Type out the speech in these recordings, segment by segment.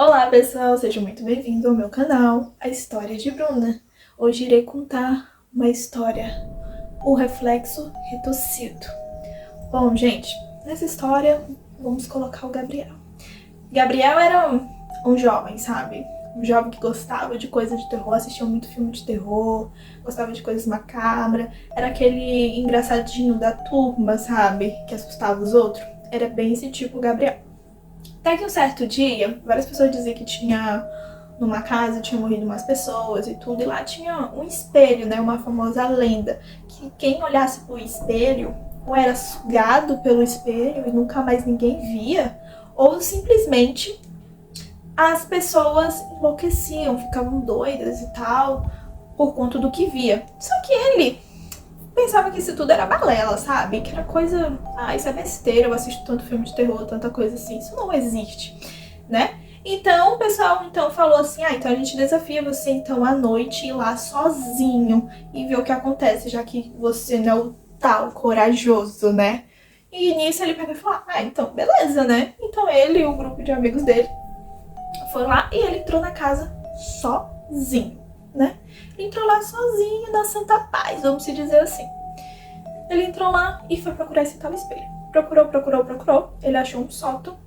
Olá pessoal, seja muito bem-vindo ao meu canal, A História de Bruna. Hoje irei contar uma história, O Reflexo Retorcido. Bom, gente, nessa história vamos colocar o Gabriel. Gabriel era um jovem, sabe? Um jovem que gostava de coisas de terror, assistia muito filme de terror, gostava de coisas macabras. Era aquele engraçadinho da turma, sabe? Que assustava os outros. Era bem esse tipo o Gabriel. Até que um certo dia, várias pessoas diziam que tinha numa casa, tinha morrido umas pessoas e tudo, e lá tinha um espelho, né, uma famosa lenda, que quem olhasse pro espelho ou era sugado pelo espelho e nunca mais ninguém via, ou simplesmente as pessoas enlouqueciam, ficavam doidas e tal, por conta do que via. Só que ele pensava que isso tudo era balela, sabe? Que era coisa... Ah, isso é besteira, eu assisto tanto filme de terror, tanta coisa assim. Isso não existe, né? Então o pessoal falou assim, então a gente desafia você então à noite ir lá sozinho e ver o que acontece, já que você não é o tal corajoso, né? E nisso ele pegou e falou, então beleza, né? Então ele e o grupo de amigos dele foi lá e ele entrou na casa sozinho, né? Ele entrou lá sozinho, na santa paz, vamos se dizer assim. Ele entrou lá e foi procurar esse tal espelho. Procurou. Ele achou um sótão,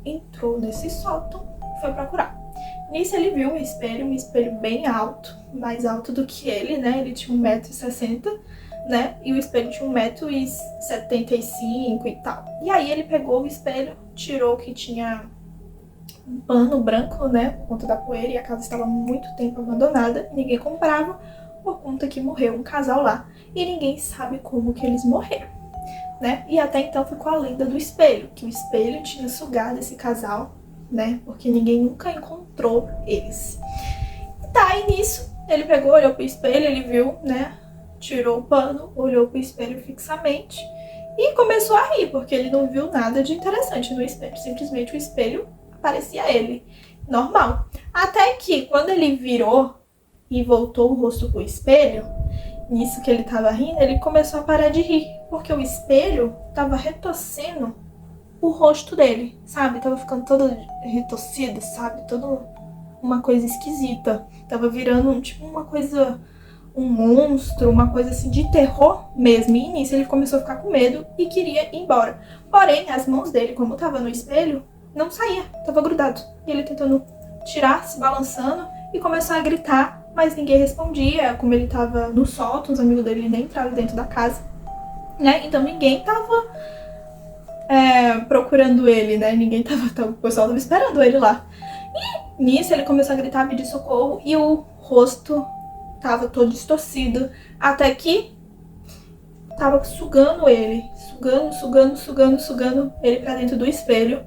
entrou nesse sótão, foi procurar. Nisso ele viu um espelho bem alto, mais alto do que ele, né? Ele tinha 1,60 m, né? E o espelho tinha 1,75 m e tal. E aí ele pegou o espelho, tirou o que tinha um pano branco, né, por conta da poeira, e a casa estava muito tempo abandonada, ninguém comprava, por conta que morreu um casal lá, e ninguém sabe como que eles morreram, né? E até então ficou a lenda do espelho, que o espelho tinha sugado esse casal, né, porque ninguém nunca encontrou eles. Tá, e nisso, ele pegou, olhou pro espelho, ele viu, né, tirou o pano, olhou pro espelho fixamente, e começou a rir, porque ele não viu nada de interessante no espelho, simplesmente o espelho parecia ele, normal. Até que, quando ele virou e voltou o rosto pro espelho, nisso que ele tava rindo, ele começou a parar de rir, porque o espelho tava retorcendo o rosto dele, sabe? Tava ficando todo retorcido, sabe? Todo uma coisa esquisita. Tava virando, tipo, uma coisa... um monstro, uma coisa assim de terror mesmo. E nisso ele começou a ficar com medo e queria ir embora. Porém, as mãos dele, como tava no espelho, não saía, tava grudado. E ele tentando tirar, se balançando, e começou a gritar, mas ninguém respondia. Como ele tava no sótão, os amigos dele nem entraram dentro da casa, né? Então ninguém tava procurando ele, né? Ninguém tava, o pessoal tava esperando ele lá. E nisso ele começou a gritar, pedir socorro, e o rosto tava todo distorcido, até que tava sugando ele, sugando ele pra dentro do espelho.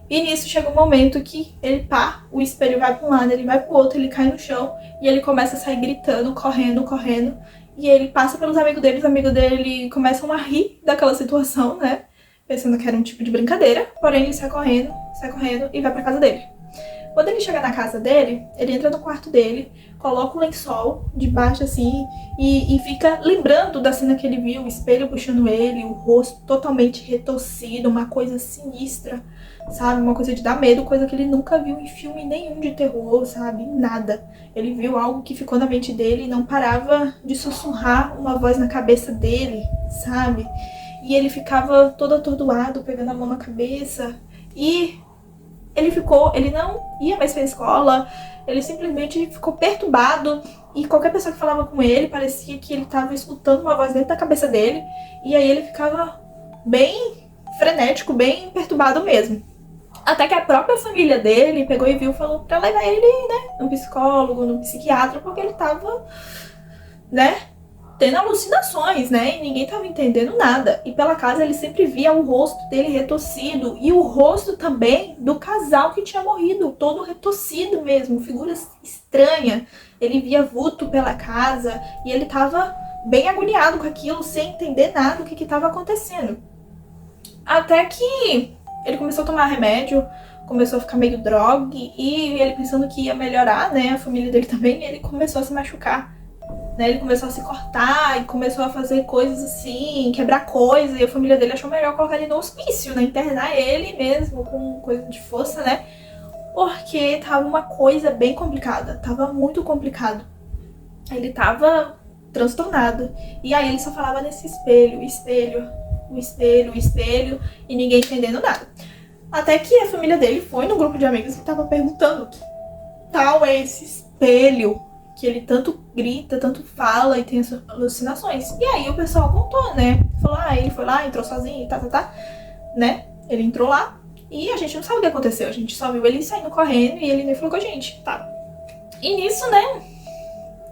E nisso chega um momento que ele o espelho vai pra um lado, ele vai pro outro, ele cai no chão e ele começa a sair gritando, correndo. E ele passa pelos amigos dele, os amigos dele começam a rir daquela situação, né? Pensando que era um tipo de brincadeira, porém ele sai correndo e vai pra casa dele. Quando ele chega na casa dele, ele entra no quarto dele, coloca o lençol debaixo assim e fica lembrando da cena que ele viu, o espelho puxando ele, o rosto totalmente retorcido, uma coisa sinistra, sabe? Uma coisa de dar medo, coisa que ele nunca viu em filme nenhum de terror, sabe? Nada. Ele viu algo que ficou na mente dele e não parava de sussurrar uma voz na cabeça dele, sabe? E ele ficava todo atordoado, pegando a mão na cabeça e... ele não ia mais pra escola, ele simplesmente ficou perturbado e qualquer pessoa que falava com ele parecia que ele tava escutando uma voz dentro da cabeça dele e aí ele ficava bem frenético, bem perturbado mesmo. Até que a própria família dele pegou e viu e falou pra levar ele, né, num psicólogo, num psiquiatra, porque ele tava, né, tendo alucinações, né? E ninguém tava entendendo nada. E pela casa ele sempre via o rosto dele retorcido. E o rosto também do casal que tinha morrido. Todo retorcido mesmo. Figuras estranhas. Ele via vulto pela casa. E ele tava bem agoniado com aquilo, sem entender nada do que tava acontecendo. Até que ele começou a tomar remédio. Começou a ficar meio drogue. E ele pensando que ia melhorar, né? A família dele também. Ele começou a se machucar. Né, ele começou a se cortar e começou a fazer coisas assim, quebrar coisa, e a família dele achou melhor colocar ele no hospício, né, internar ele mesmo com coisa de força, né. porque tava uma coisa bem complicada, tava muito complicado. Ele tava transtornado. E aí ele só falava nesse espelho, espelho, o espelho, o espelho, e ninguém entendendo nada. Até que a família dele foi no grupo de amigos e tava perguntando que tal é esse espelho que ele tanto grita, tanto fala e tem essas alucinações. E aí o pessoal contou, né? Falou, ele foi lá, entrou sozinho e né? Ele entrou lá e a gente não sabe o que aconteceu. A gente só viu ele saindo correndo e ele nem falou com a gente, tá? E nisso, né?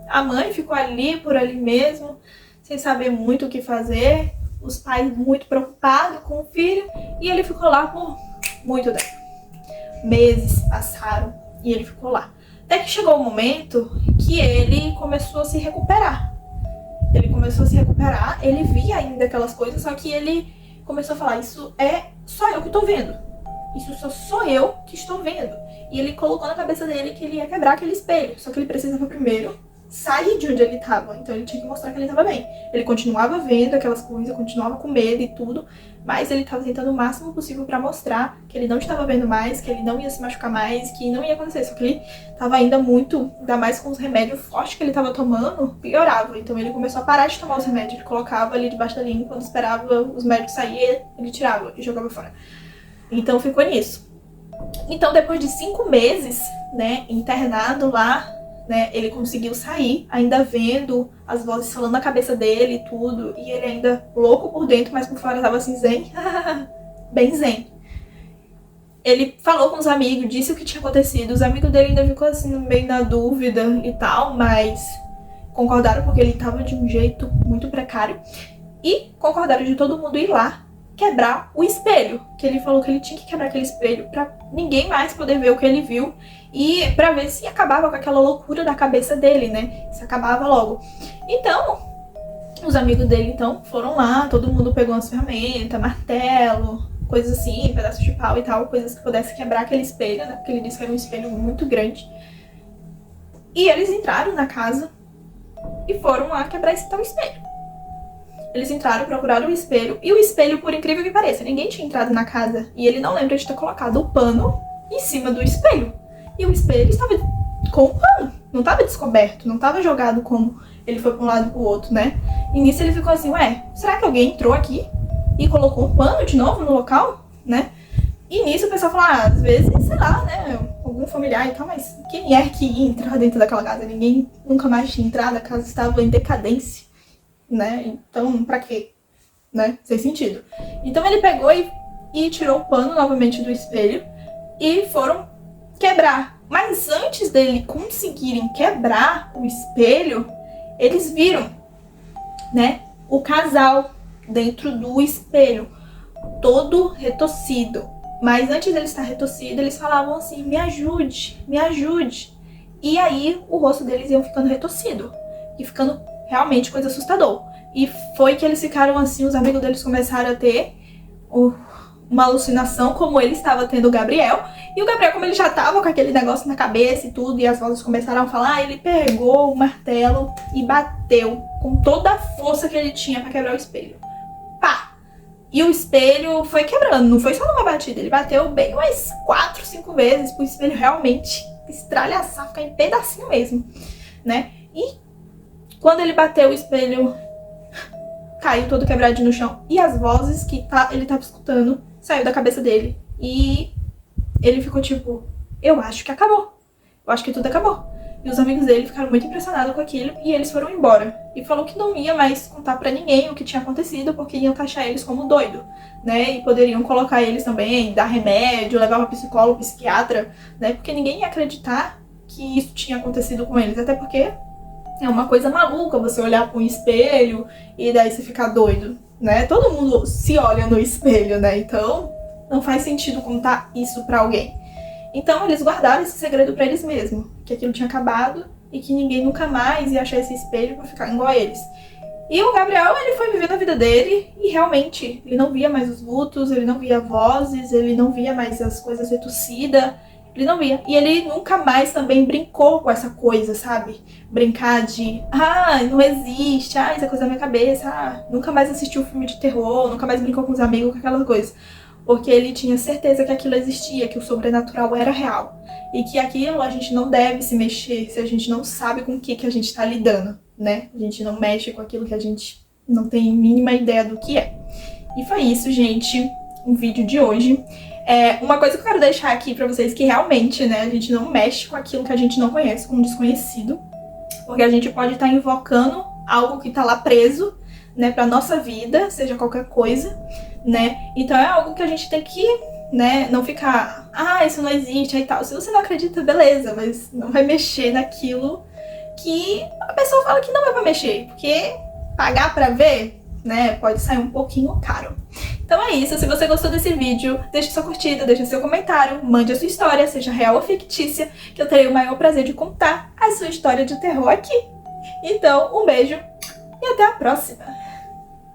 A mãe ficou ali, por ali mesmo, sem saber muito o que fazer. Os pais muito preocupados com o filho. E ele ficou lá por muito tempo. Meses passaram e ele ficou lá. Até que chegou o momento que ele começou a se recuperar. Ele via ainda aquelas coisas, só que ele começou a falar, isso é só eu que tô vendo. Isso só sou eu que estou vendo. E ele colocou na cabeça dele que ele ia quebrar aquele espelho. Só que ele precisava primeiro sair de onde ele estava. Então ele tinha que mostrar que ele estava bem. Ele continuava vendo aquelas coisas, continuava com medo e tudo, mas ele estava tentando o máximo possível para mostrar que ele não estava vendo mais, que ele não ia se machucar mais, que não ia acontecer. Só que ele estava ainda muito, ainda mais com os remédios fortes que ele estava tomando, piorava. Então ele começou a parar de tomar os remédios. Ele colocava ali debaixo da língua, quando esperava os médicos sair, ele tirava e jogava fora. Então ficou nisso. Então depois de 5 meses, né, internado lá, né, ele conseguiu sair, ainda vendo as vozes falando na cabeça dele e tudo, e ele ainda louco por dentro, mas por fora tava assim zen, bem zen. Ele falou com os amigos, disse o que tinha acontecido, os amigos dele ainda ficou assim meio na dúvida e tal, mas concordaram porque ele tava de um jeito muito precário, e concordaram de todo mundo ir lá quebrar o espelho, que ele falou que ele tinha que quebrar aquele espelho pra ninguém mais poder ver o que ele viu e pra ver se acabava com aquela loucura da cabeça dele, né? Se acabava logo. Então, os amigos dele então foram lá, todo mundo pegou umas ferramentas, martelo, coisas assim, pedaços de pau e tal, coisas que pudessem quebrar aquele espelho, né? Porque ele disse que era um espelho muito grande. E eles entraram na casa e foram lá quebrar esse tal espelho. Eles entraram, procuraram o espelho, e o espelho, por incrível que pareça, ninguém tinha entrado na casa, e ele não lembra de ter colocado o pano em cima do espelho. E o espelho estava com o pano, não estava descoberto, não estava jogado como ele foi para um lado e para o outro, né? E nisso ele ficou assim, será que alguém entrou aqui e colocou um pano de novo no local, né? E nisso o pessoal falou, às vezes, sei lá, né, algum familiar e tal, mas quem é que ia entrar dentro daquela casa? Ninguém nunca mais tinha entrado, a casa estava em decadência, né? Então, pra quê? Né? Sem sentido. Então ele pegou e tirou o pano novamente do espelho e foram quebrar. Mas antes dele conseguirem quebrar o espelho, eles viram, né, o casal dentro do espelho, todo retorcido. Mas antes dele estar retorcido, eles falavam assim, me ajude, me ajude. E aí o rosto deles iam ficando retorcido e ficando realmente coisa assustador. E foi que eles ficaram assim, os amigos deles começaram a ter uma alucinação, como ele estava tendo o Gabriel. E o Gabriel, como ele já estava com aquele negócio na cabeça e tudo, e as vozes começaram a falar, ele pegou o martelo e bateu com toda a força que ele tinha para quebrar o espelho. Pá! E o espelho foi quebrando, não foi só numa batida, ele bateu bem umas 4, 5 vezes pro espelho realmente estralhaçar, ficar em pedacinho mesmo, né? E quando ele bateu, o espelho caiu todo quebradinho no chão. E as vozes que ele tava escutando saiu da cabeça dele. E ele ficou tipo, eu acho que acabou. Eu acho que tudo acabou. E os amigos dele ficaram muito impressionados com aquilo e eles foram embora. E falou que não ia mais contar pra ninguém o que tinha acontecido, porque iam taxar eles como doido, né? E poderiam colocar eles também, dar remédio, levar pra psicólogo, psiquiatra, né? Porque ninguém ia acreditar que isso tinha acontecido com eles. Até porque é uma coisa maluca você olhar para um espelho e daí você ficar doido, né? Todo mundo se olha no espelho, né? Então não faz sentido contar isso pra alguém. Então eles guardaram esse segredo pra eles mesmos, que aquilo tinha acabado e que ninguém nunca mais ia achar esse espelho pra ficar igual a eles. E o Gabriel, ele foi vivendo a vida dele e realmente ele não via mais os vultos, ele não via vozes, ele não via mais as coisas retorcidas. Ele não via. E ele nunca mais também brincou com essa coisa, sabe? Brincar de, não existe, isso é coisa da minha cabeça, nunca mais assistiu filme de terror, nunca mais brincou com os amigos, com aquelas coisas. porque ele tinha certeza que aquilo existia, que o sobrenatural era real. E que aquilo a gente não deve se mexer se a gente não sabe com o que a gente tá lidando, né? A gente não mexe com aquilo que a gente não tem mínima ideia do que é. E foi isso, gente, o vídeo de hoje. Uma coisa que eu quero deixar aqui pra vocês, que realmente, né, a gente não mexe com aquilo que a gente não conhece, com um desconhecido, porque a gente pode estar invocando algo que tá lá preso, né, pra nossa vida, seja qualquer coisa, né, então é algo que a gente tem que, né, não ficar, isso não existe e tal. Se você não acredita, beleza, mas não vai mexer naquilo que a pessoa fala que não é pra mexer, porque pagar pra ver, né, pode sair um pouquinho caro. Então é isso, se você gostou desse vídeo, deixe sua curtida, deixe seu comentário, mande a sua história, seja real ou fictícia, que eu terei o maior prazer de contar a sua história de terror aqui. Então, um beijo e até a próxima!